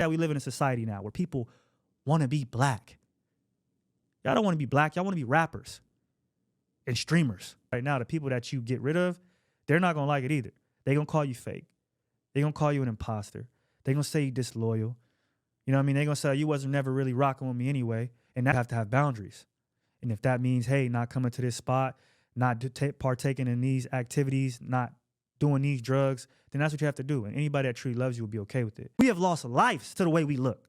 Yeah, we live in a society now where people want to be black. Y'all don't want to be black. Y'all want to be rappers and streamers. Right now, the people that you get rid of, they're not going to like it either. They're going to call you fake. They're going to call you an imposter. They're going to say you disloyal. You know what I mean? They're going to say you wasn't never really rocking with me anyway. And now you have to have boundaries. And if that means, hey, not coming to this spot, not partaking in these activities, not doing these drugs, then that's what you have to do. And anybody that truly loves you will be okay with it. We have lost lives to the way we look.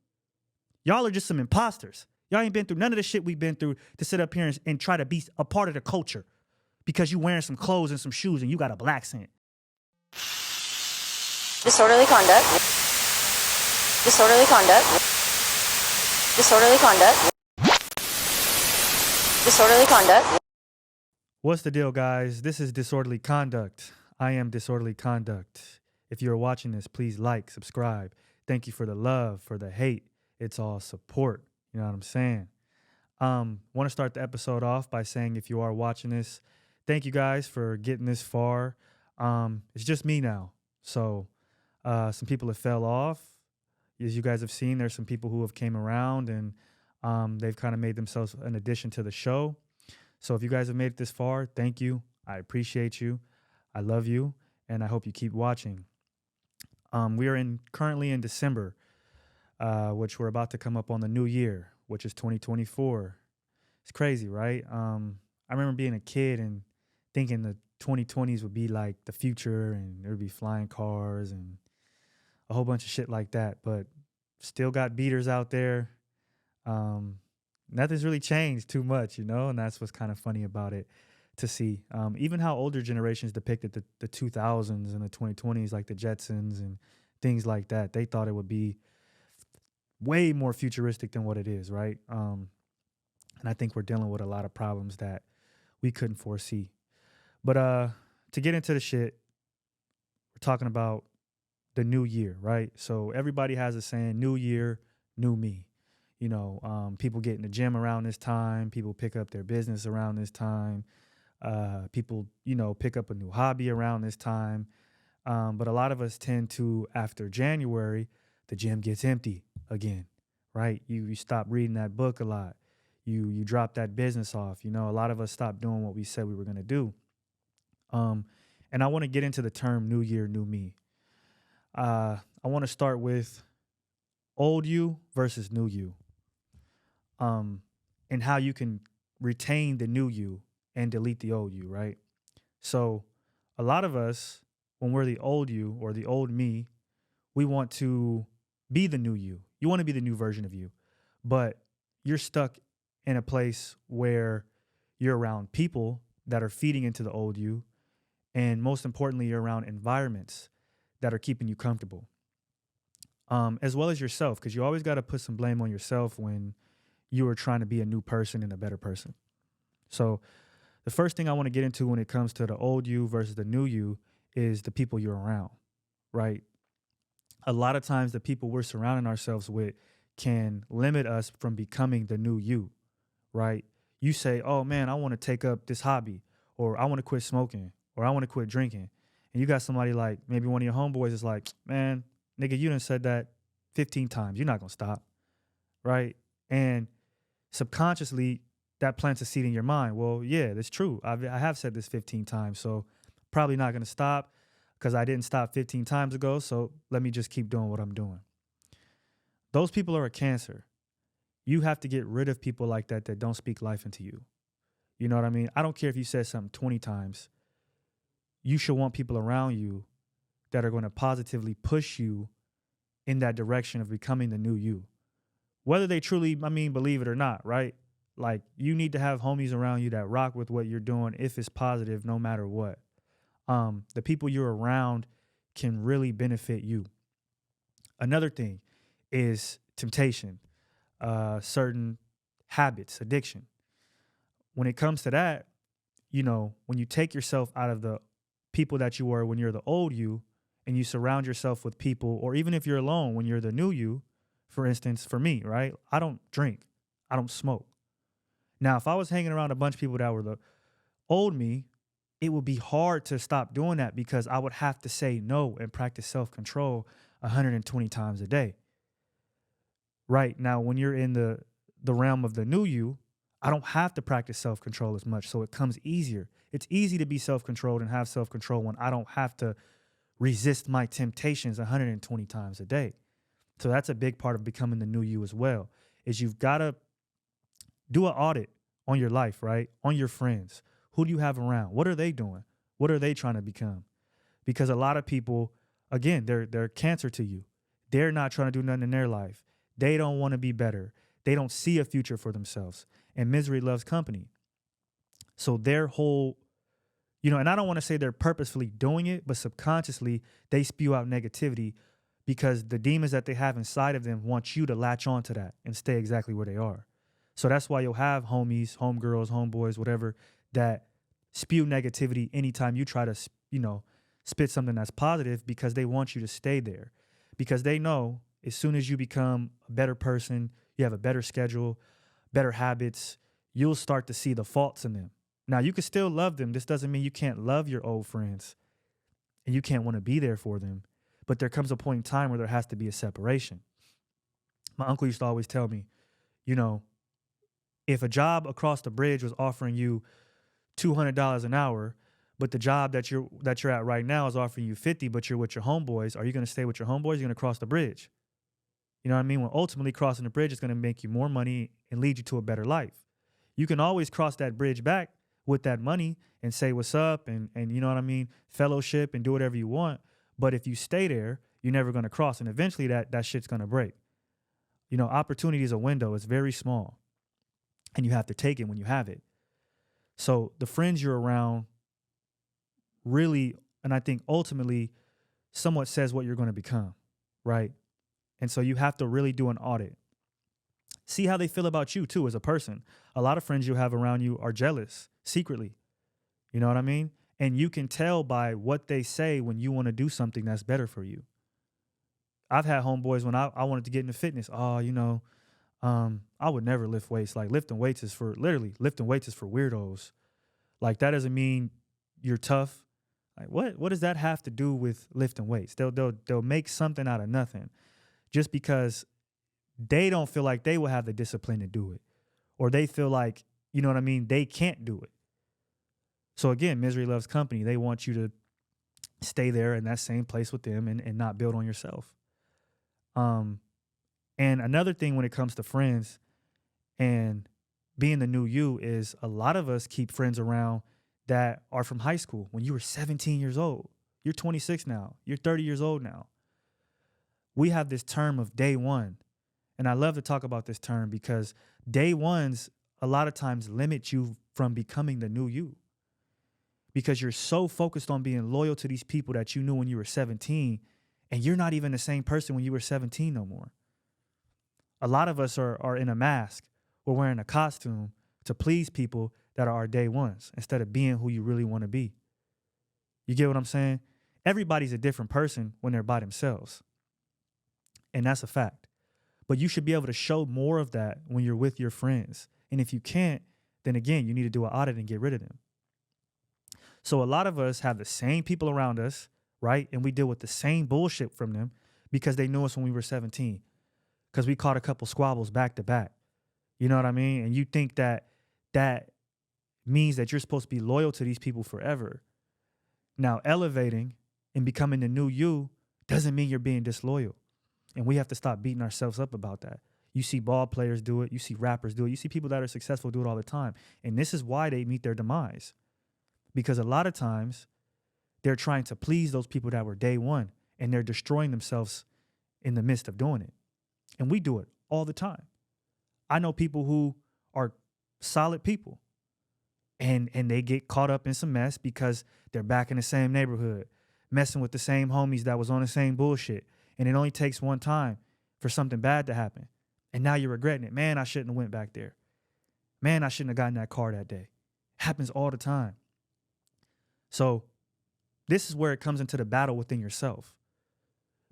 Y'all are just some imposters. Y'all ain't been through none of the shit we've been through to sit up here and try to be a part of the culture because you wearing some clothes and some shoes and you got a blaccent. Disorderly conduct. Disorderly conduct. Disorderly conduct. Disorderly conduct. What's the deal, guys? This is Disorderly Konduct. I am Disorderly Konduct. If you're watching this, please like, subscribe. Thank you for the love, for the hate. It's all support. You know what I'm saying? Want to start the episode off by saying if you are watching this, thank you guys for getting this far. It's just me now. So some people have fell off. As you guys have seen, there's some people who have came around and they've kind of made themselves an addition to the show. So if you guys have made it this far, thank you. I appreciate you. I love you. And I hope you keep watching. We are currently in December, which we're about to come up on the new year, which is 2024. It's crazy, right? I remember being a kid and thinking the 2020s would be like the future and there would be flying cars and a whole bunch of shit like that. But still got beaters out there. Nothing's really changed too much, you know, and that's what's kind of funny about it to see. Even how older generations depicted the 2000s and the 2020s, like the Jetsons and things like that. They thought it would be way more futuristic than what it is, right? And I think we're dealing with a lot of problems that we couldn't foresee. But to get into the shit, we're talking about the new year, right? So everybody has a saying, new year, new me. You know, people get in the gym around this time. People pick up their business around this time. People, you know, pick up a new hobby around this time. But a lot of us tend to, after January, the gym gets empty again, right? You stop reading that book a lot. You drop that business off. You know, a lot of us stop doing what we said we were going to do. And I want to get into the term new year, new me. I want to start with old you versus new you. And how you can retain the new you and delete the old you, right? So a lot of us, when we're the old you or the old me, we want to be the new you. You want to be the new version of you, but you're stuck in a place where you're around people that are feeding into the old you. And most importantly, you're around environments that are keeping you comfortable, as well as yourself, because you always got to put some blame on yourself when you are trying to be a new person and a better person. So the first thing I want to get into when it comes to the old you versus the new you is the people you're around, right? A lot of times the people we're surrounding ourselves with can limit us from becoming the new you, right? You say, oh man, I want to take up this hobby, or I want to quit smoking, or I want to quit drinking. And you got somebody like, maybe one of your homeboys is like, man, nigga, you done said that 15 times. You're not going to stop, right? And subconsciously, that plants a seed in your mind. Well, yeah, that's true. I have said this 15 times, so probably not going to stop because I didn't stop 15 times ago, so let me just keep doing what I'm doing. Those people are a cancer. You have to get rid of people like that don't speak life into you. You know what I mean? I don't care if you said something 20 times. You should want people around you that are going to positively push you in that direction of becoming the new you. Whether they truly, believe it or not, right? Like, you need to have homies around you that rock with what you're doing if it's positive, no matter what. The people you're around can really benefit you. Another thing is temptation, certain habits, addiction. When it comes to that, you know, when you take yourself out of the people that you were when you're the old you and you surround yourself with people, or even if you're alone, when you're the new you, for instance, for me, right? I don't drink. I don't smoke. Now, if I was hanging around a bunch of people that were the old me, it would be hard to stop doing that because I would have to say no and practice self-control 120 times a day. Right. Now, when you're in the realm of the new you, I don't have to practice self-control as much. So it comes easier. It's easy to be self-controlled and have self-control when I don't have to resist my temptations 120 times a day. So that's a big part of becoming the new you as well, is you've got to do an audit on your life, right? On your friends. Who do you have around? What are they doing? What are they trying to become? Because a lot of people, again, they're cancer to you. They're not trying to do nothing in their life. They don't want to be better. They don't see a future for themselves. And misery loves company. So their whole, and I don't want to say they're purposefully doing it, but subconsciously they spew out negativity because the demons that they have inside of them want you to latch on to that and stay exactly where they are. So that's why you'll have homies, homegirls, homeboys, whatever, that spew negativity anytime you try to, spit something that's positive, because they want you to stay there. Because they know as soon as you become a better person, you have a better schedule, better habits, you'll start to see the faults in them. Now, you can still love them. This doesn't mean you can't love your old friends and you can't want to be there for them. But there comes a point in time where there has to be a separation. My uncle used to always tell me, if a job across the bridge was offering you $200 an hour, but the job that you're at right now is offering you 50, but you're with your homeboys, are you going to stay with your homeboys? You're going to cross the bridge. You know what I mean? When ultimately crossing the bridge is going to make you more money and lead you to a better life. You can always cross that bridge back with that money and say what's up and you know what I mean, fellowship and do whatever you want. But if you stay there, you're never going to cross. And eventually that shit's going to break. Opportunity is a window. It's very small. And you have to take it when you have it. So the friends you're around really, and I think ultimately, somewhat says what you're going to become, right? And so you have to really do an audit. See how they feel about you too as a person. A lot of friends you have around you are jealous secretly. You know what I mean? And you can tell by what they say when you want to do something that's better for you. I've had homeboys when I wanted to get into fitness. I would never lift weights. Like lifting weights is for weirdos. Like that doesn't mean you're tough. Like what does that have to do with lifting weights? They'll make something out of nothing just because they don't feel like they will have the discipline to do it, or they feel like, you know what I mean, they can't do it. So again, misery loves company. They want you to stay there in that same place with them and not build on yourself. And another thing when it comes to friends and being the new you is a lot of us keep friends around that are from high school when you were 17 years old. You're 26 now. You're 30 years old now. We have this term of day one. And I love to talk about this term because day ones a lot of times limit you from becoming the new you. Because you're so focused on being loyal to these people that you knew when you were 17, and you're not even the same person when you were 17 no more. A lot of us are in a mask or wearing a costume to please people that are our day ones instead of being who you really want to be. You get what I'm saying? Everybody's a different person when they're by themselves. And that's a fact. But you should be able to show more of that when you're with your friends. And if you can't, then again, you need to do an audit and get rid of them. So a lot of us have the same people around us, right? And we deal with the same bullshit from them because they knew us when we were 17. Because we caught a couple squabbles back to back. You know what I mean? And you think that means that you're supposed to be loyal to these people forever. Now, elevating and becoming the new you doesn't mean you're being disloyal. And we have to stop beating ourselves up about that. You see ball players do it. You see rappers do it. You see people that are successful do it all the time. And this is why they meet their demise. Because a lot of times they're trying to please those people that were day one, and they're destroying themselves in the midst of doing it. And we do it all the time. I know people who are solid people and they get caught up in some mess because they're back in the same neighborhood, messing with the same homies that was on the same bullshit. And it only takes one time for something bad to happen. And now you're regretting it. Man, I shouldn't have went back there. Man, I shouldn't have gotten that car that day. Happens all the time. So this is where it comes into the battle within yourself.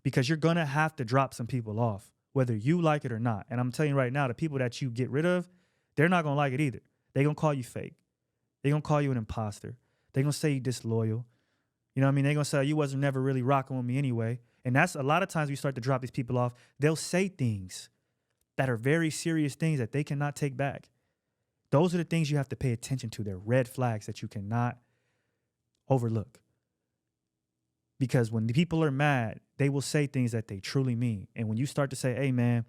Because you're going to have to drop some people off, whether you like it or not. And I'm telling you right now, the people that you get rid of, they're not going to like it either. They're going to call you fake. They're going to call you an imposter. They're going to say you disloyal. You know what I mean? They're going to say you wasn't never really rocking with me anyway. And that's a lot of times we start to drop these people off. They'll say things that are very serious things that they cannot take back. Those are the things you have to pay attention to. They're red flags that you cannot overlook. Because when the people are mad, they will say things that they truly mean. And when you start to say, hey, man,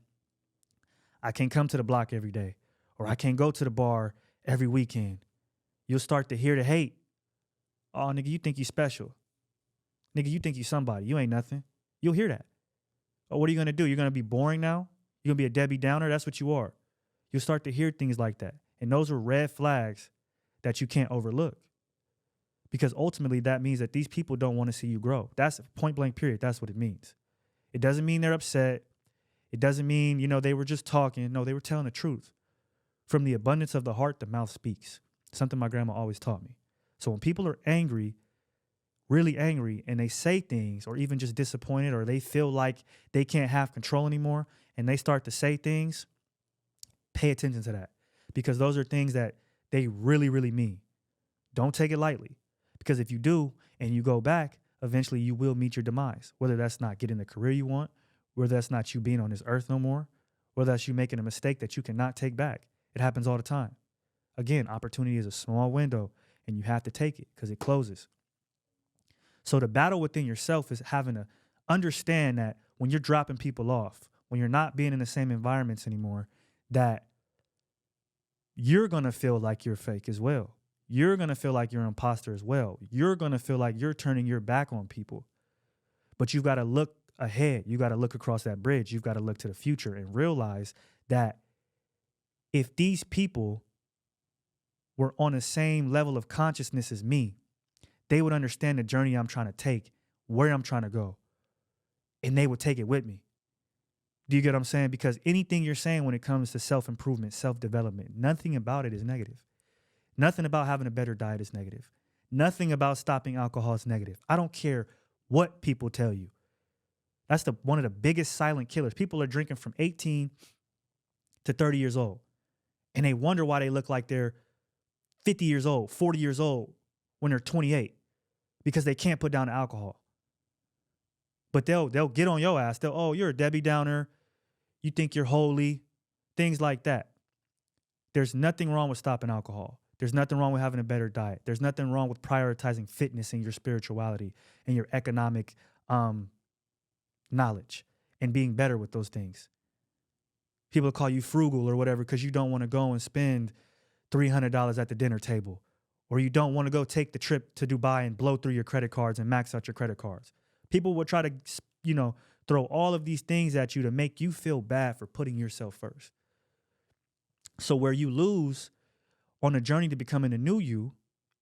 I can't come to the block every day, or I can't go to the bar every weekend, you'll start to hear the hate. Oh, nigga, you think you special. Nigga, you think you somebody. You ain't nothing. You'll hear that. Oh, what are you going to do? You're going to be boring now? You're going to be a Debbie Downer? That's what you are. You'll start to hear things like that. And those are red flags that you can't overlook. Because ultimately, that means that these people don't want to see you grow. That's point blank, period. That's what it means. It doesn't mean they're upset. It doesn't mean, they were just talking. No, they were telling the truth. From the abundance of the heart, the mouth speaks. Something my grandma always taught me. So when people are angry, really angry, and they say things, or even just disappointed, or they feel like they can't have control anymore, and they start to say things, pay attention to that. Because those are things that they really, really mean. Don't take it lightly. Because if you do, and you go back, eventually you will meet your demise. Whether that's not getting the career you want, whether that's not you being on this earth no more, whether that's you making a mistake that you cannot take back. It happens all the time. Again, opportunity is a small window, and you have to take it because it closes. So the battle within yourself is having to understand that when you're dropping people off, when you're not being in the same environments anymore, that you're going to feel like you're fake as well. You're going to feel like you're an imposter as well. You're going to feel like you're turning your back on people. But you've got to look ahead. You got to look across that bridge. You've got to look to the future and realize that if these people were on the same level of consciousness as me, they would understand the journey I'm trying to take, where I'm trying to go, and they would take it with me. Do you get what I'm saying? Because anything you're saying when it comes to self-improvement, self-development, nothing about it is negative. Nothing about having a better diet is negative. Nothing about stopping alcohol is negative. I don't care what people tell you. That's one of the biggest silent killers. People are drinking from 18 to 30 years old, and they wonder why they look like they're 50 years old, 40 years old when they're 28, because they can't put down the alcohol. But they'll get on your ass. Oh, you're a Debbie Downer. You think you're holy. Things like that. There's nothing wrong with stopping alcohol. There's nothing wrong with having a better diet. There's nothing wrong with prioritizing fitness and your spirituality and your economic knowledge and being better with those things. People call you frugal or whatever because you don't want to go and spend $300 at the dinner table, or you don't want to go take the trip to Dubai and blow through your credit cards and max out your credit cards. People will try to, throw all of these things at you to make you feel bad for putting yourself first. So where you lose on the journey to becoming a new you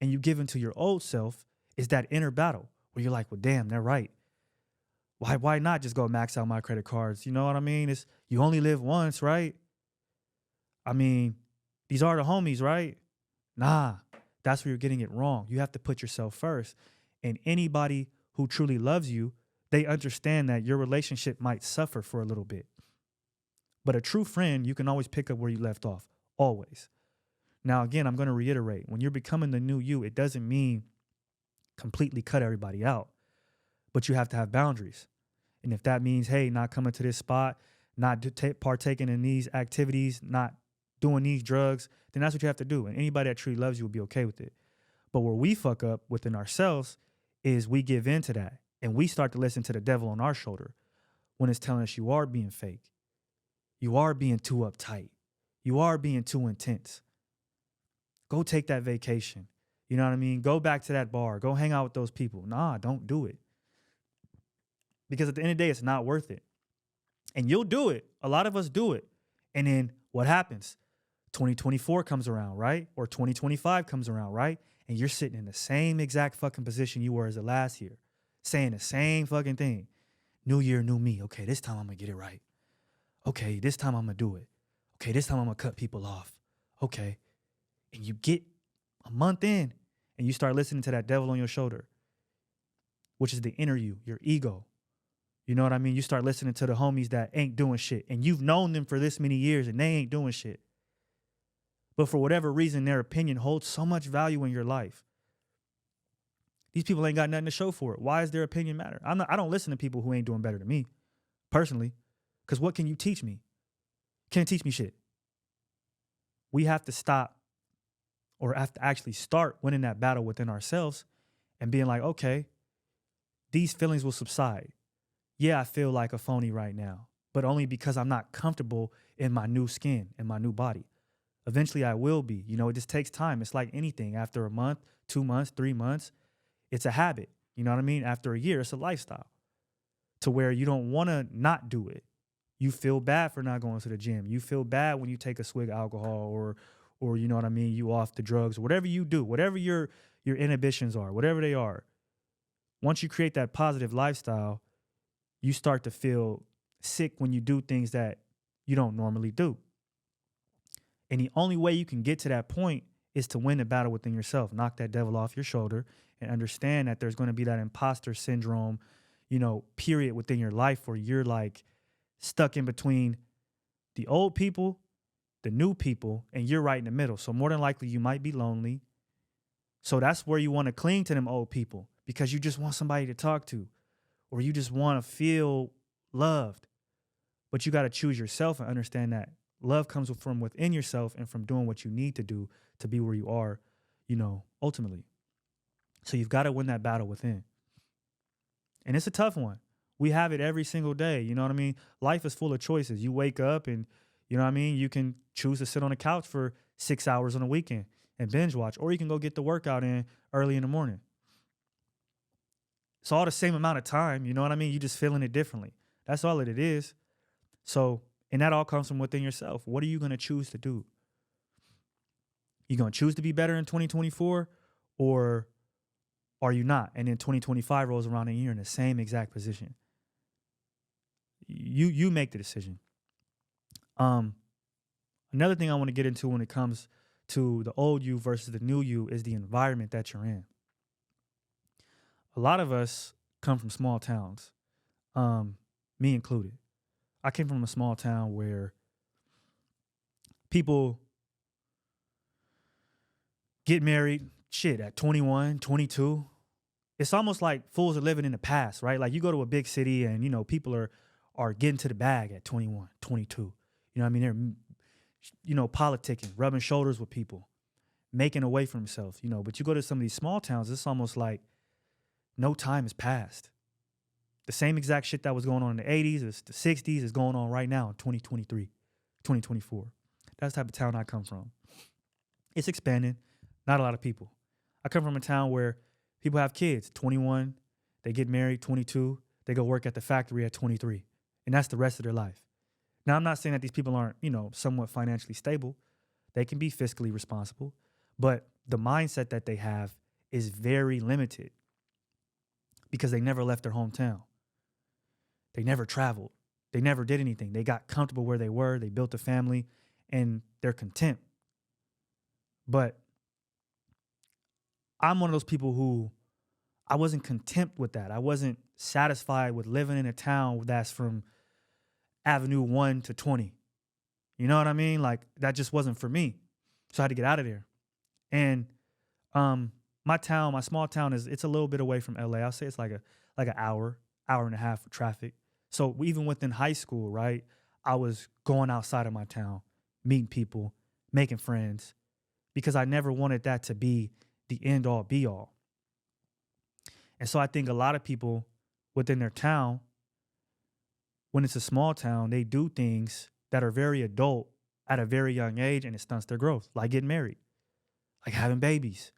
and you give into your old self is that inner battle where you're like, well, damn, they're right. Why not just go max out my credit cards? You know what I mean? You only live once, right? I mean, these are the homies, right? Nah, that's where you're getting it wrong. You have to put yourself first. And anybody who truly loves you, they understand that your relationship might suffer for a little bit. But a true friend, you can always pick up where you left off, always. Now, again, I'm going to reiterate, when you're becoming the new you, it doesn't mean completely cut everybody out, but you have to have boundaries. And if that means, hey, not coming to this spot, not partaking in these activities, not doing these drugs, then that's what you have to do. And anybody that truly loves you will be okay with it. But where we fuck up within ourselves is we give in to that. And we start to listen to the devil on our shoulder when it's telling us you are being fake. You are being too uptight. You are being too intense. Go take that vacation. You know what I mean? Go back to that bar. Go hang out with those people. Nah, don't do it. Because at the end of the day, it's not worth it. And you'll do it. A lot of us do it. And then what happens? 2024 comes around, right? Or 2025 comes around, right? And you're sitting in the same exact fucking position you were as the last year, saying the same fucking thing. New year, new me. Okay, this time I'm going to get it right. Okay, this time I'm going to do it. Okay, this time I'm going to cut people off. Okay. And you get a month in and you start listening to that devil on your shoulder, which is the inner you, your ego. You know what I mean? You start listening to the homies that ain't doing shit, and you've known them for this many years and they ain't doing shit. But for whatever reason, their opinion holds so much value in your life. These people ain't got nothing to show for it. Why does their opinion matter? I don't listen to people who ain't doing better than me, personally, because what can you teach me? Can't teach me shit. We have to stop or have to actually start winning that battle within ourselves and being like, okay, these feelings will subside. Yeah, I feel like a phony right now, but only because I'm not comfortable in my new skin and my new body. Eventually I will be. It just takes time. It's like anything. After a month, 2 months, 3 months, it's a habit. You know what I mean? After a year, it's a lifestyle to where you don't want to not do it. You feel bad for not going to the gym. You feel bad when you take a swig of alcohol or you know what I mean, you off the drugs, whatever you do, whatever your inhibitions are, whatever they are. Once you create that positive lifestyle, you start to feel sick when you do things that you don't normally do. And the only way you can get to that point is to win the battle within yourself. Knock that devil off your shoulder and understand that there's going to be that imposter syndrome, period within your life where you're like stuck in between the old people, the new people, and you're right in the middle. So more than likely you might be lonely. So that's where you want to cling to them old people because you just want somebody to talk to or you just want to feel loved. But you got to choose yourself and understand that love comes from within yourself and from doing what you need to do to be where you are, ultimately. So you've got to win that battle within. And it's a tough one. We have it every single day. You know what I mean? Life is full of choices. You wake up and, you know what I mean? You can choose to sit on the couch for 6 hours on a weekend and binge watch, or you can go get the workout in early in the morning. It's all the same amount of time. You know what I mean? You just feeling it differently. That's all it is. So, and that all comes from within yourself. What are you going to choose to do? You going to choose to be better in 2024 or are you not? And then 2025 rolls around and you're in the same exact position. You make the decision. Another thing I want to get into when it comes to the old you versus the new you is the environment that you're in. A lot of us come from small towns, me included. I came from a small town where people get married, at 21, 22. It's almost like fools are living in the past, right? Like you go to a big city and, people are getting to the bag at 21, 22. You know what I mean? They're, politicking, rubbing shoulders with people, making a way for themselves, But you go to some of these small towns, it's almost like no time has passed. The same exact shit that was going on in the 80s, the 60s is going on right now in 2023, 2024. That's the type of town I come from. It's expanding. Not a lot of people. I come from a town where people have kids, 21, they get married, 22, they go work at the factory at 23. And that's the rest of their life. Now, I'm not saying that these people aren't, somewhat financially stable. They can be fiscally responsible. But the mindset that they have is very limited because they never left their hometown. They never traveled. They never did anything. They got comfortable where they were. They built a family and they're content. But I'm one of those people who I wasn't content with that. I wasn't satisfied with living in a town that's from Avenue 1 to 20. You know what I mean? Like that just wasn't for me. So I had to get out of there. And my small town it's a little bit away from LA. I'll say it's like an hour and a half of traffic. So even within high school, right, I was going outside of my town, meeting people, making friends, because I never wanted that to be the end all be all. And so I think a lot of people within their town, when it's a small town, they do things that are very adult at a very young age and it stunts their growth, like getting married, like having babies,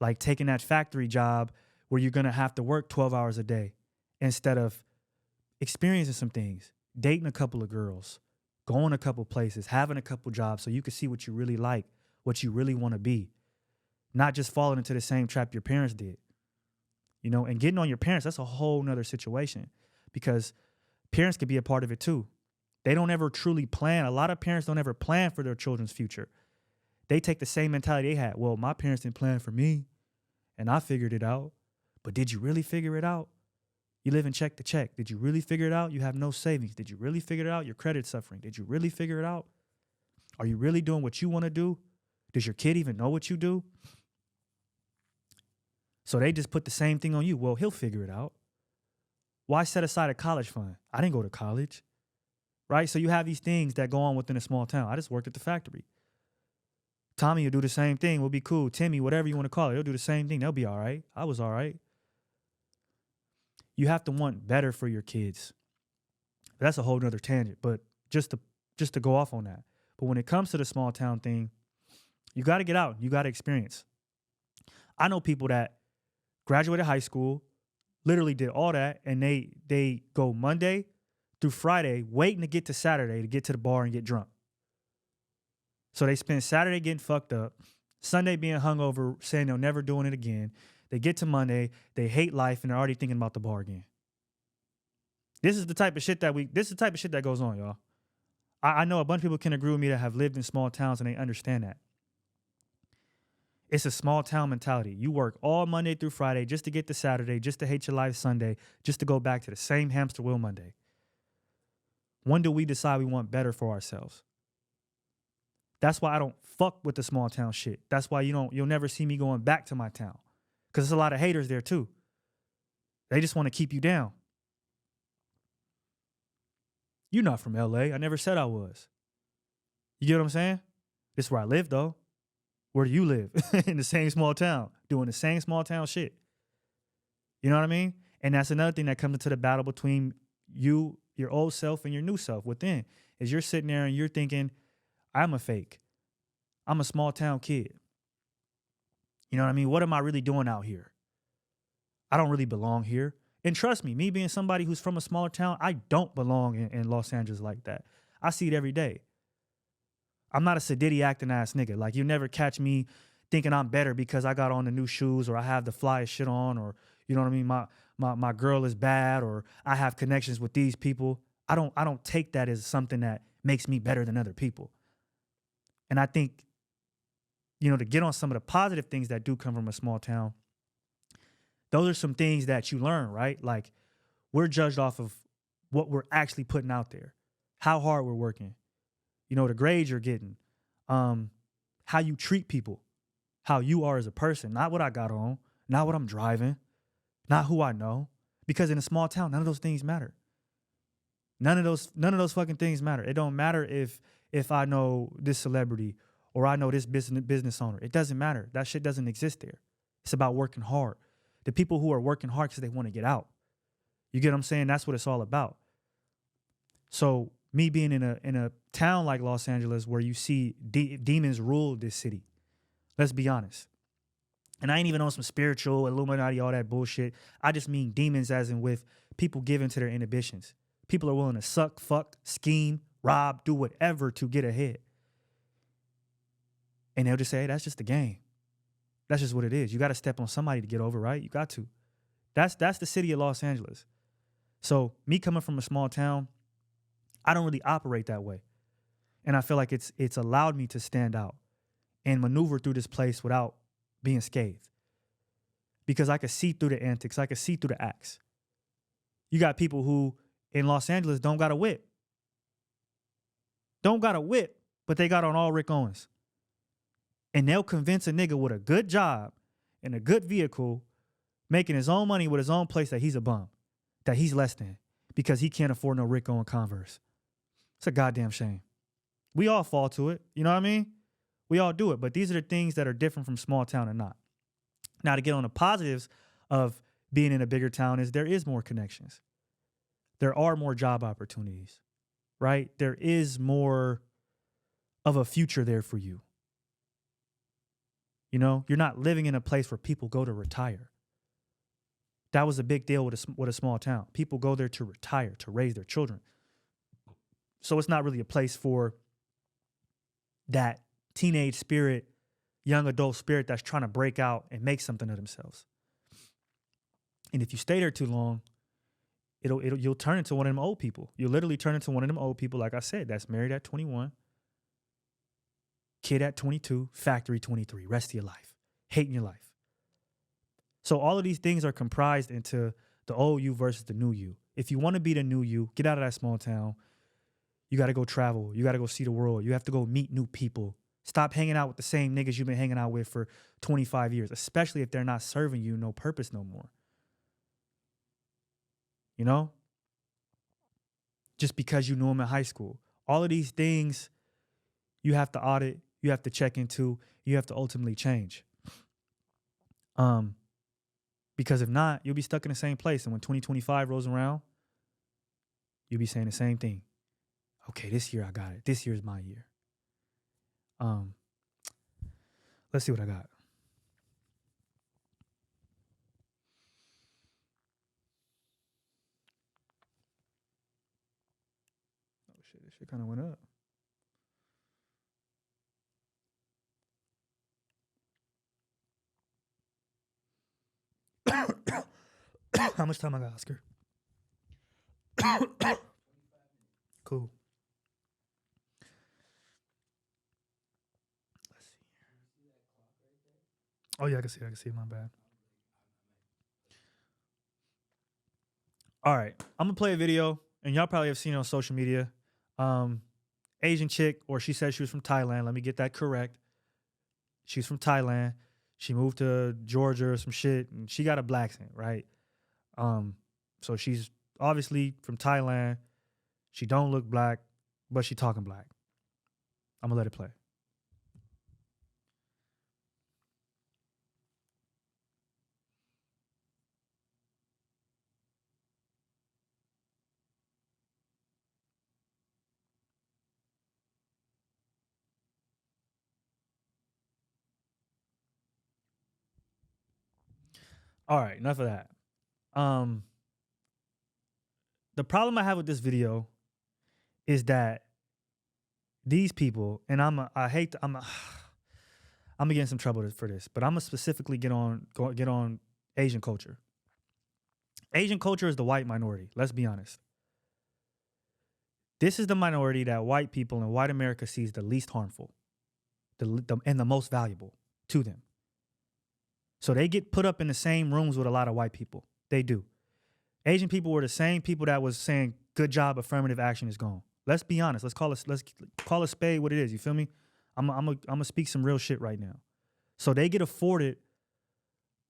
like taking that factory job where you're going to have to work 12 hours a day instead of experiencing some things, dating a couple of girls, going a couple places, having a couple jobs so you can see what you really like, what you really want to be, not just falling into the same trap your parents did, and getting on your parents, that's a whole nother situation because parents could be a part of it too. They don't ever truly plan. A lot of parents don't ever plan for their children's future. They take the same mentality they had. Well, my parents didn't plan for me and I figured it out. But did you really figure it out? You live in check to check. Did you really figure it out? You have no savings. Did you really figure it out? Your credit's suffering. Did you really figure it out? Are you really doing what you want to do? Does your kid even know what you do? So they just put the same thing on you. Well, he'll figure it out. Why set aside a college fund? I didn't go to college. right? So you have these things that go on within a small town. I just worked at the factory. Tommy will do the same thing. We'll be cool. Timmy, whatever you want to call it, he'll do the same thing. They'll be all right. I was all right. You have to want better for your kids. That's a whole nother tangent, but just to go off on that. But when it comes to the small town thing, you got to get out. You got to experience. I know people that graduated high school, literally did all that, and they go Monday through Friday waiting to get to Saturday to get to the bar and get drunk. So they spend Saturday getting fucked up, Sunday being hungover, saying they'll never doing it again. They get to Monday, they hate life, and they're already thinking about the bar again. This is the type of shit that goes on, y'all. I know a bunch of people can agree with me that have lived in small towns and they understand that. It's a small town mentality. You work all Monday through Friday just to get to Saturday, just to hate your life Sunday, just to go back to the same hamster wheel Monday. When do we decide we want better for ourselves? That's why I don't fuck with the small town shit. That's why you'll never see me going back to my town. Because there's a lot of haters there too. They just want to keep you down. You're not from LA. I never said I was. You get what I'm saying? This is where I live though. Where do you live? In the same small town, doing the same small town shit. You know what I mean? And that's another thing that comes into the battle between you, your old self, and your new self within. Is you're sitting there and you're thinking, I'm a fake. I'm a small town kid. You know what I mean? What am I really doing out here? I don't really belong here. And trust me, me being somebody who's from a smaller town, I don't belong in Los Angeles like that. I see it every day. I'm not a sedity acting ass nigga. Like, you never catch me thinking I'm better because I got on the new shoes or I have the flyest shit on, or, you know what I mean? My girl is bad, or I have connections with these people. I don't take that as something that makes me better than other people. And I think, you know, to get on some of the positive things that do come from a small town, those are some things that you learn, right? Like, we're judged off of what we're actually putting out there, how hard we're working, you know, the grades you're getting, how you treat people, how you are as a person, not what I got on, not what I'm driving, not who I know. Because in a small town, none of those things matter. None of those fucking things matter. It don't matter if I know this celebrity or I know this business owner. It doesn't matter. That shit doesn't exist there. It's about working hard. The people who are working hard because they want to get out. You get what I'm saying? That's what it's all about. So me being in a town like Los Angeles where you see demons rule this city, let's be honest. And I ain't even on some spiritual, Illuminati, all that bullshit. I just mean demons as in with people giving to their inhibitions. People are willing to suck, fuck, scheme, rob, do whatever to get ahead. And they'll just say, hey, that's just the game. That's just what it is. You got to step on somebody to get over, right? You got to. That's the city of Los Angeles. So me coming from a small town, I don't really operate that way. And I feel like it's allowed me to stand out and maneuver through this place without being scathed. Because I could see through the antics. I could see through the acts. You got people who in Los Angeles don't got a whip. Don't got a whip, but they got on all Rick Owens. And they'll convince a nigga with a good job and a good vehicle, making his own money with his own place, that he's a bum, that he's less than, because he can't afford no Rick Owens Converse. It's a goddamn shame. We all fall to it. You know what I mean? We all do it. But these are the things that are different from small town and not. Now, to get on the positives of being in a bigger town is there is more connections. There are more job opportunities, right? There is more of a future there for you. You know, you're not living in a place where people go to retire. That was a big deal with a small town. People go there to retire, to raise their children. So it's not really a place for that teenage spirit, young adult spirit that's trying to break out and make something of themselves. And if you stay there too long, you'll turn into one of them old people. You'll literally turn into one of them old people, like I said, that's married at 21, kid at 22, factory 23, rest of your life, hating your life. So all of these things are comprised into the old you versus the new you. If you want to be the new you, get out of that small town. You got to go travel. You got to go see the world. You have to go meet new people. Stop hanging out with the same niggas you've been hanging out with for 25 years, especially if they're not serving you no purpose no more. You know? just because you knew them in high school. All of these things you have to audit, you have to check into, you have to ultimately change. Because if not, you'll be stuck in the same place. And when 2025 rolls around, you'll be saying the same thing. Okay, this year I got it. This year's my year. Let's see what I got. Oh shit, this shit kind of went up. How much time I got, Oscar? Cool. Let's see. Oh yeah, I can see it. My bad. All right, I'm gonna play a video, and y'all probably have seen it on social media. Asian chick, or she said she was from Thailand. Let me get that correct. She's from Thailand. She moved to Georgia or some shit, and she got a blaccent, right? So she's obviously from Thailand. She don't look black, but she talking black. I'm gonna let it play. All right, enough of that. The problem I have with this video is that these people, and I'm gonna get in some trouble for this, but I'm gonna specifically get on Asian culture. Asian culture is the white minority. Let's be honest. This is the minority that white people and white America sees the least harmful, and the most valuable to them. So they get put up in the same rooms with a lot of white people. They do. Asian people were the same people that was saying, "Good job, affirmative action is gone." Let's be honest. Let's call a spade what it is. You feel me? I'm gonna speak some real shit right now. So they get afforded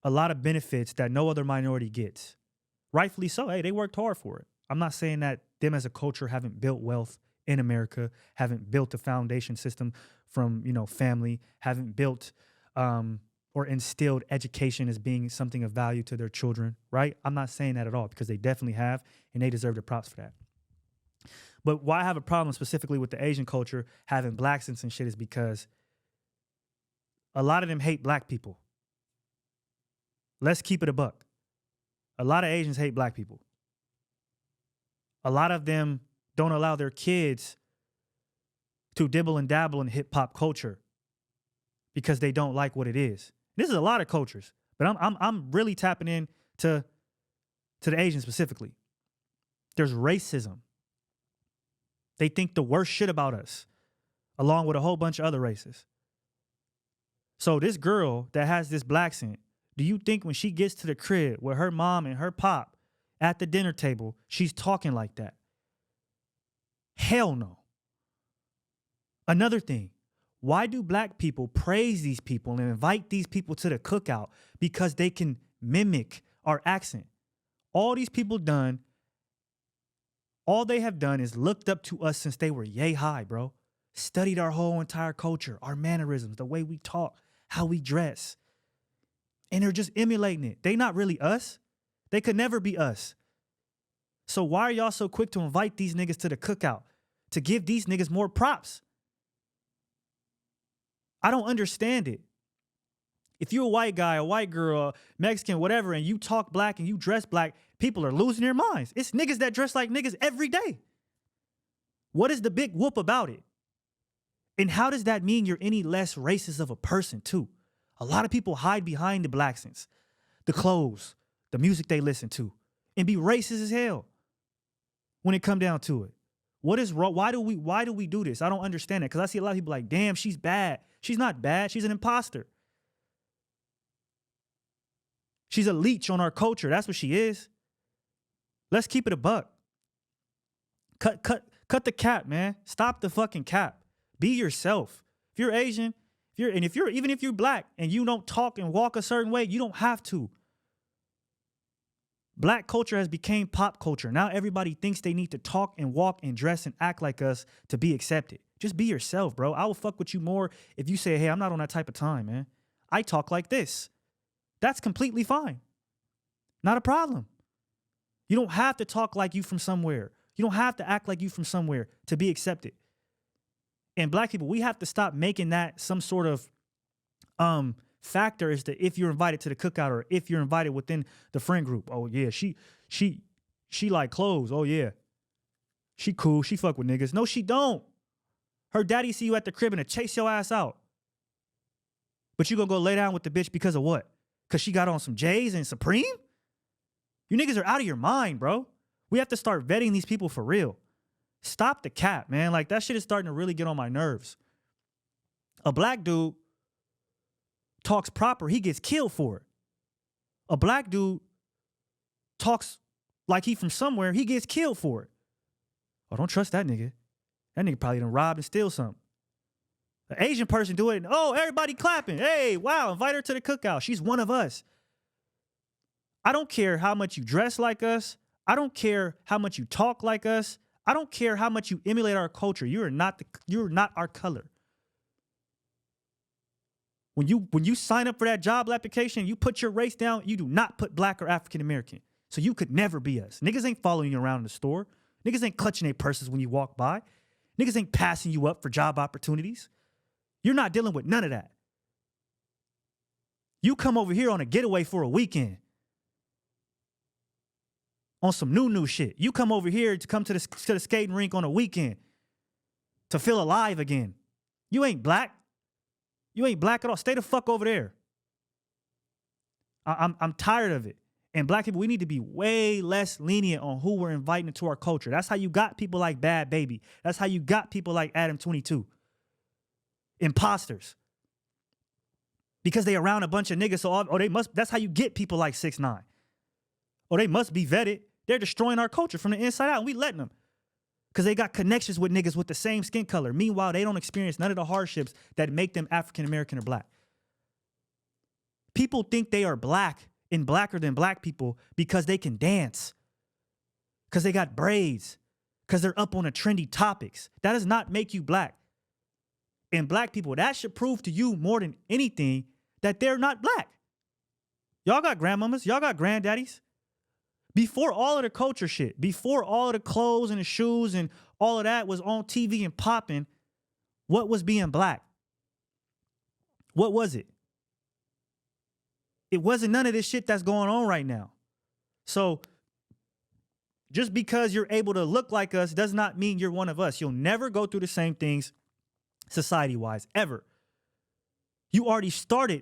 a lot of benefits that no other minority gets. Rightfully so. Hey, they worked hard for it. I'm not saying that them as a culture haven't built wealth in America, haven't built a foundation system from, family, haven't built or instilled education as being something of value to their children, right? I'm not saying that at all, because they definitely have, and they deserve the props for that. But why I have a problem specifically with the Asian culture having blaccents and shit is because a lot of them hate black people. Let's keep it a buck. A lot of Asians hate black people. A lot of them don't allow their kids to dibble and dabble in hip hop culture because they don't like what it is. This is a lot of cultures, but I'm really tapping in to the Asians specifically. There's racism. They think the worst shit about us, along with a whole bunch of other races. So this girl that has this blaccent, do you think when she gets to the crib with her mom and her pop at the dinner table, she's talking like that? Hell no. Another thing, why do black people praise these people and invite these people to the cookout? Because they can mimic our accent. All these people done, all they have done is looked up to us since they were yay high, bro. Studied our whole entire culture, our mannerisms, the way we talk, how we dress. And they're just emulating it. They not really us. They could never be us. So why are y'all so quick to invite these niggas to the cookout? To give these niggas more props? I don't understand it. If you're a white guy, a white girl, Mexican, whatever, and you talk black and you dress black, people are losing their minds. It's niggas that dress like niggas every day. What is the big whoop about it? And how does that mean you're any less racist of a person, too? A lot of people hide behind the blaccents, the clothes, the music they listen to, and be racist as hell when it come down to it. What is wrong? Why do we do this? I don't understand it, because I see a lot of people like, damn, she's bad. She's not bad. She's an imposter. She's a leech on our culture. That's what she is. Let's keep it a buck. Cut the cap, man. Stop the fucking cap. Be yourself. If you're Asian, even if you're black and you don't talk and walk a certain way, you don't have to. Black culture has become pop culture. Now everybody thinks they need to talk and walk and dress and act like us to be accepted. Just be yourself, bro. I will fuck with you more if you say, hey, I'm not on that type of time, man. I talk like this. That's completely fine. Not a problem. You don't have to talk like you from somewhere. You don't have to act like you from somewhere to be accepted. And black people, we have to stop making that some sort of factor as to if you're invited to the cookout or if you're invited within the friend group. Oh yeah, she like clothes. Oh yeah. She cool. She fuck with niggas. No, she don't. Her daddy see you at the crib and chase your ass out. But you gonna go lay down with the bitch because of what? Because she got on some J's and Supreme? You niggas are out of your mind, bro. We have to start vetting these people for real. Stop the cap, man. Like, that shit is starting to really get on my nerves. A black dude talks proper, he gets killed for it. A black dude talks like he from somewhere, he gets killed for it. Oh, don't trust that nigga. That nigga probably done robbed and steal something. An Asian person do it, and oh, everybody clapping. Hey, wow, invite her to the cookout. She's one of us. I don't care how much you dress like us. I don't care how much you talk like us. I don't care how much you emulate our culture. You're not our color. When you sign up for that job application, you put your race down, you do not put black or African American. So you could never be us. Niggas ain't following you around in the store. Niggas ain't clutching their purses when you walk by. Niggas ain't passing you up for job opportunities. You're not dealing with none of that. You come over here on a getaway for a weekend. On some new shit. You come over here to come to the skating rink on a weekend to feel alive again. You ain't black. You ain't black at all. Stay the fuck over there. I'm tired of it. And black people, we need to be way less lenient on who we're inviting into our culture. That's how you got people like Bad Baby. That's how you got people like Adam 22. Imposters. Because they around a bunch of niggas, so that's how you get people like 6ix9ine. Or they must be vetted. They're destroying our culture from the inside out, and we letting them. Because they got connections with niggas with the same skin color. Meanwhile, they don't experience none of the hardships that make them African American or black. People think they are black and blacker than black people because they can dance. Because they got braids. Because they're up on the trendy topics. That does not make you black. And black people, that should prove to you more than anything that they're not black. Y'all got grandmamas. Y'all got granddaddies. Before all of the culture shit, before all of the clothes and the shoes and all of that was on TV and popping, what was being black? What was it? It wasn't none of this shit that's going on right now. So just because you're able to look like us does not mean you're one of us. You'll never go through the same things society-wise, ever. You already started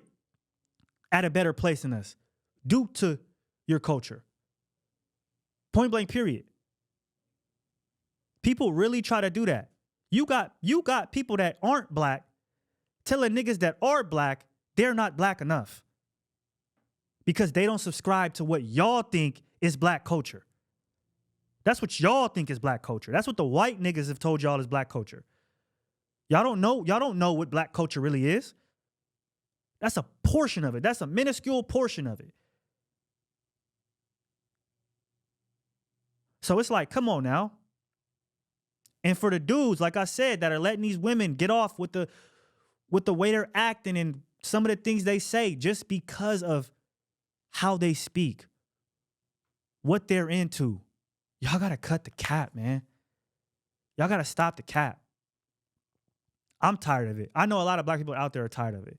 at a better place than us due to your culture. Point blank, period. People really try to do that. You got people that aren't black telling niggas that are black they're not black enough because they don't subscribe to what y'all think is black culture. That's what y'all think is black culture. That's what the white niggas have told y'all is black culture. Y'all don't know what black culture really is. That's a portion of it. That's a minuscule portion of it. So it's like, come on now. And for the dudes, like I said, that are letting these women get off with the way they're acting and some of the things they say just because of how they speak, what they're into. Y'all got to cut the cap, man. Y'all got to stop the cap. I'm tired of it. I know a lot of black people out there are tired of it.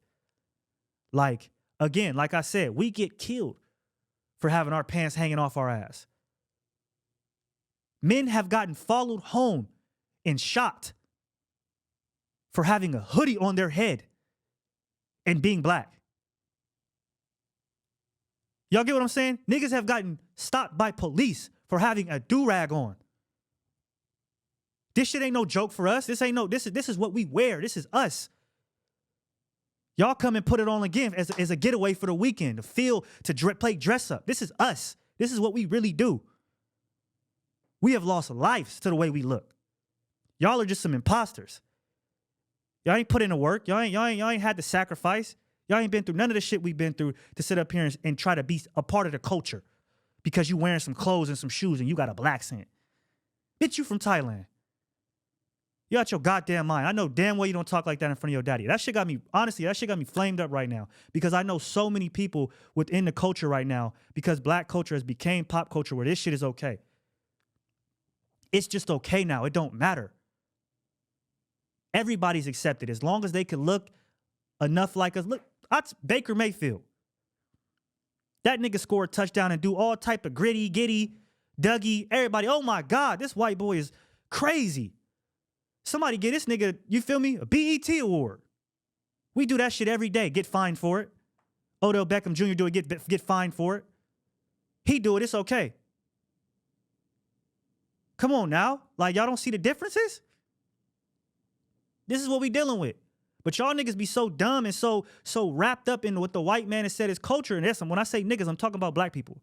Like, again, like I said, we get killed for having our pants hanging off our ass. Men have gotten followed home and shot for having a hoodie on their head and being black. Y'all get what I'm saying? Niggas have gotten stopped by police for having a do-rag on. This shit ain't no joke for us. This is what we wear. This is us. Y'all come and put it on again as a getaway for the weekend, to play dress up. This is us. This is what we really do. We have lost lives to the way we look. Y'all are just some imposters. Y'all ain't put in the work. Y'all ain't had to sacrifice. Y'all ain't been through none of the shit we've been through to sit up here and try to be a part of the culture. because you wearing some clothes and some shoes and you got a blaccent. Bitch, you from Thailand. You out your goddamn mind. I know damn well you don't talk like that in front of your daddy. That shit got me, honestly, that shit got me flamed up right now because I know so many people within the culture right now because black culture has became pop culture where this shit is okay. It's just okay now. It don't matter. Everybody's accepted as long as they can look enough like us. Look, that's Baker Mayfield. That nigga score a touchdown and do all type of gritty, giddy, Dougie, everybody. Oh my God, this white boy is crazy. Somebody get this nigga, you feel me, a BET award. We do that shit every day, get fined for it. Odell Beckham Jr. do it, get fined for it. He do it, it's okay. Come on now, like y'all don't see the differences? This is what we dealing with. But y'all niggas be so dumb and so wrapped up in what the white man has said is culture. And that's when I say niggas, I'm talking about black people.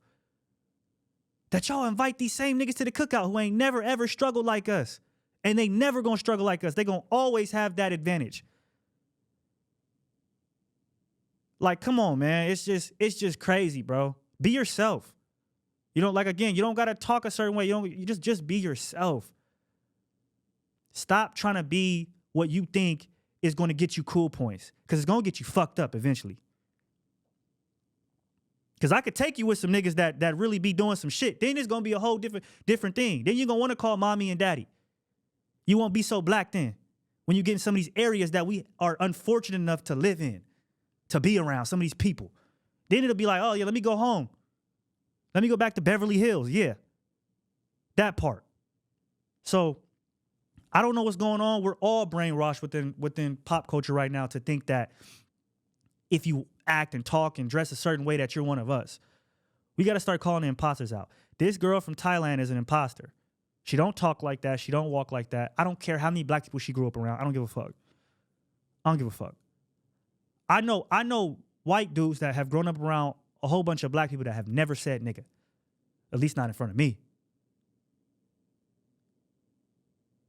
That y'all invite these same niggas to the cookout who ain't never ever struggled like us. And they never gonna struggle like us. They gonna always have that advantage. Like, come on, man. It's just crazy, bro. Be yourself. You don't like, again, you don't gotta talk a certain way. You just be yourself. Stop trying to be what you think is gonna get you cool points. Cause it's gonna get you fucked up eventually. Cause I could take you with some niggas that really be doing some shit. Then it's gonna be a whole different thing. Then you're gonna wanna call mommy and daddy. You won't be so black then when you get in some of these areas that we are unfortunate enough to live in, to be around some of these people. Then it'll be like, oh yeah, let me go home. Let me go back to Beverly Hills. Yeah, that part. So I don't know what's going on. We're all brainwashed within pop culture right now to think that if you act and talk and dress a certain way that you're one of us. We got to start calling the imposters out. This girl from Thailand is an imposter. She don't talk like that. She don't walk like that. I don't care how many black people she grew up around. I don't give a fuck. I don't give a fuck. I know white dudes that have grown up around a whole bunch of black people that have never said nigga. At least not in front of me.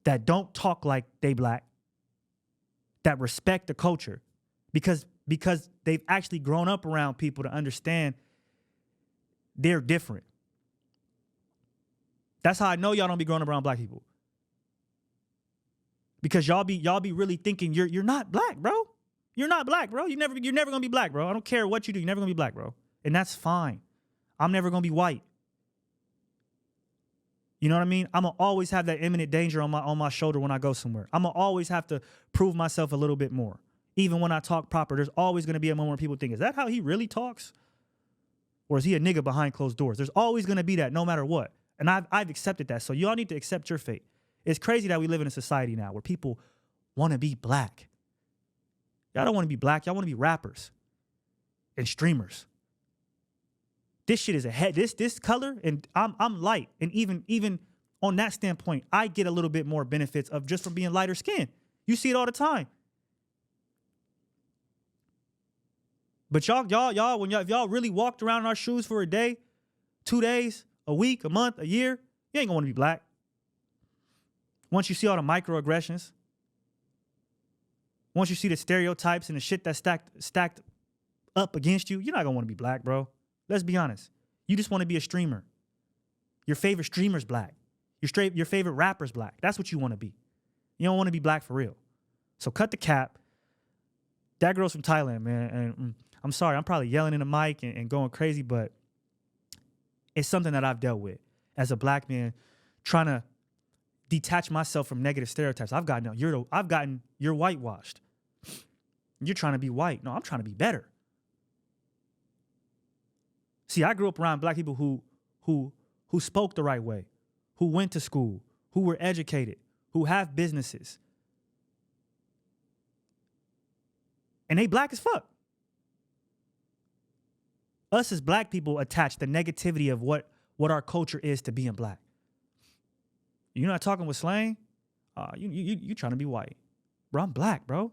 That don't talk like they black. That respect the culture. Because they've actually grown up around people to understand they're different. That's how I know y'all don't be growing up around black people. Because y'all be really thinking you're not black, bro. You're not black, bro. You're never gonna be black, bro. I don't care what you do, you're never gonna be black, bro. And that's fine. I'm never gonna be white. You know what I mean? I'm gonna always have that imminent danger on my shoulder when I go somewhere. I'm gonna always have to prove myself a little bit more. Even when I talk proper, there's always gonna be a moment where people think, is that how he really talks? Or is he a nigga behind closed doors? There's always gonna be that no matter what. And I've accepted that. So y'all need to accept your fate. It's crazy that we live in a society now where people want to be black. Y'all don't want to be black. Y'all want to be rappers and streamers. This shit is ahead. This color, and I'm light. And even on that standpoint, I get a little bit more benefits of just from being lighter skin. You see it all the time. But if y'all really walked around in our shoes for a day, 2 days, a week, a month, a year, you ain't gonna want to be black. Once you see all the microaggressions, once you see the stereotypes and the shit that's stacked up against you, you're not gonna want to be black, bro. Let's be honest. You just want to be a streamer. Your favorite streamer's black. Your favorite rapper's black. That's what you want to be. You don't want to be black for real. So cut the cap. That girl's from Thailand, man. And I'm sorry, I'm probably yelling in the mic and going crazy, but it's something that I've dealt with as a black man, trying to detach myself from negative stereotypes. I've gotten you're whitewashed. You're trying to be white. No, I'm trying to be better. See, I grew up around black people who spoke the right way, who went to school, who were educated, who have businesses. And they black as fuck. Us as black people attach the negativity of what our culture is to being black. You're not talking with slang? You trying to be white. Bro, I'm black, bro.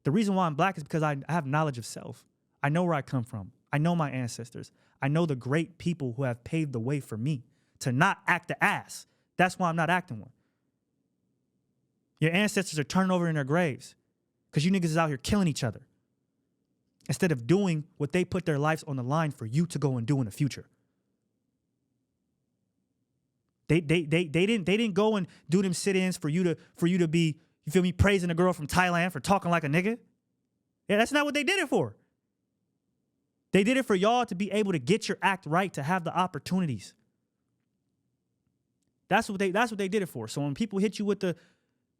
The reason why I'm black is because I have knowledge of self. I know where I come from. I know my ancestors. I know the great people who have paved the way for me to not act the ass. That's why I'm not acting one. Your ancestors are turning over in their graves because you niggas is out here killing each other instead of doing what they put their lives on the line for you to go and do in the future. They didn't go and do them sit-ins for you to be, you feel me, praising a girl from Thailand for talking like a nigga. Yeah, that's not what they did it for. They did it for y'all to be able to get your act right, to have the opportunities. That's what they did it for. So when people hit you with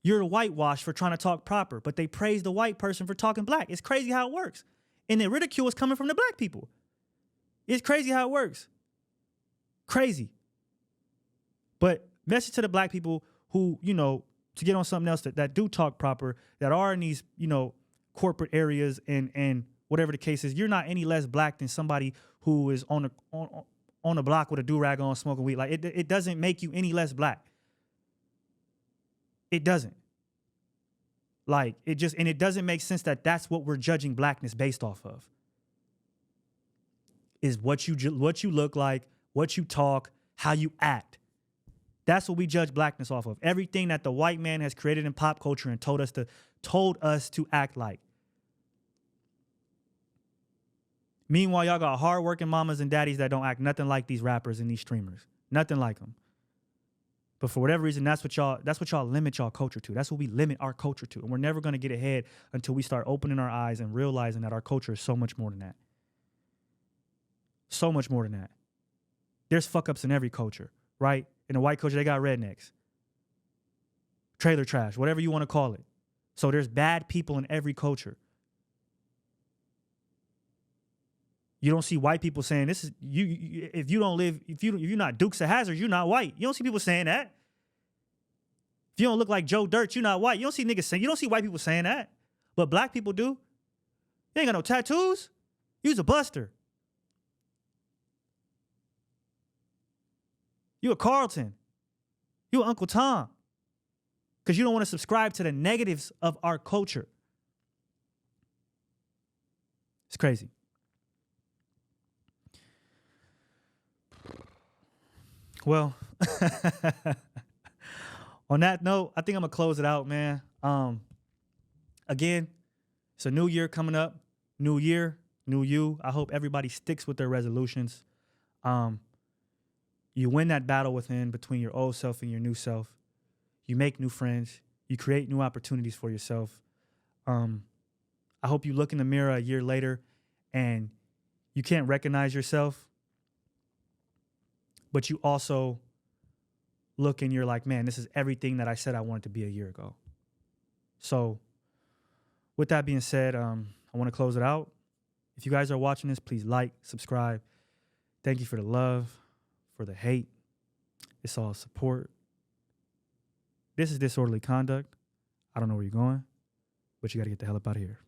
you're whitewash for trying to talk proper, but they praise the white person for talking black. It's crazy how it works. And the ridicule is coming from the black people. It's crazy how it works. Crazy. But message to the black people who, to get on something else that do talk proper, that are in these, corporate areas and whatever the case is, you're not any less black than somebody who is on the block with a do-rag on smoking weed. Like, it doesn't make you any less black. It doesn't. Like, it doesn't make sense that that's what we're judging blackness based off of. Is what you look like, what you talk, how you act. That's what we judge blackness off of. Everything that the white man has created in pop culture and told us to act like. Meanwhile, y'all got hardworking mamas and daddies that don't act nothing like these rappers and these streamers. Nothing like them. But for whatever reason, that's what y'all limit y'all culture to. That's what we limit our culture to. And we're never going to get ahead until we start opening our eyes and realizing that our culture is so much more than that. So much more than that. There's fuck-ups in every culture, right? In the white culture, they got rednecks. Trailer trash, whatever you want to call it. So there's bad people in every culture. You don't see white people saying this is you if you're not Dukes of Hazzard, you're not white. You don't see people saying that. If you don't look like Joe Dirt, you're not white. You don't see niggas saying, you don't see white people saying that. But black people do. You ain't got no tattoos. You's a buster. You a Carlton. You a Uncle Tom. Because you don't want to subscribe to the negatives of our culture. It's crazy. Well, on that note, I think I'm going to close it out, man. Again, it's a new year coming up. New year, new you. I hope everybody sticks with their resolutions. You win that battle within between your old self and your new self. You make new friends. You create new opportunities for yourself. I hope you look in the mirror a year later and you can't recognize yourself, but you also look and you're like, man, this is everything that I said I wanted to be a year ago. So with that being said, I want to close it out. If you guys are watching this, please like, subscribe. Thank you for the love, for the hate. It's all support. This is Disorderly Konduct. I don't know where you're going, but you got to get the hell up out of here.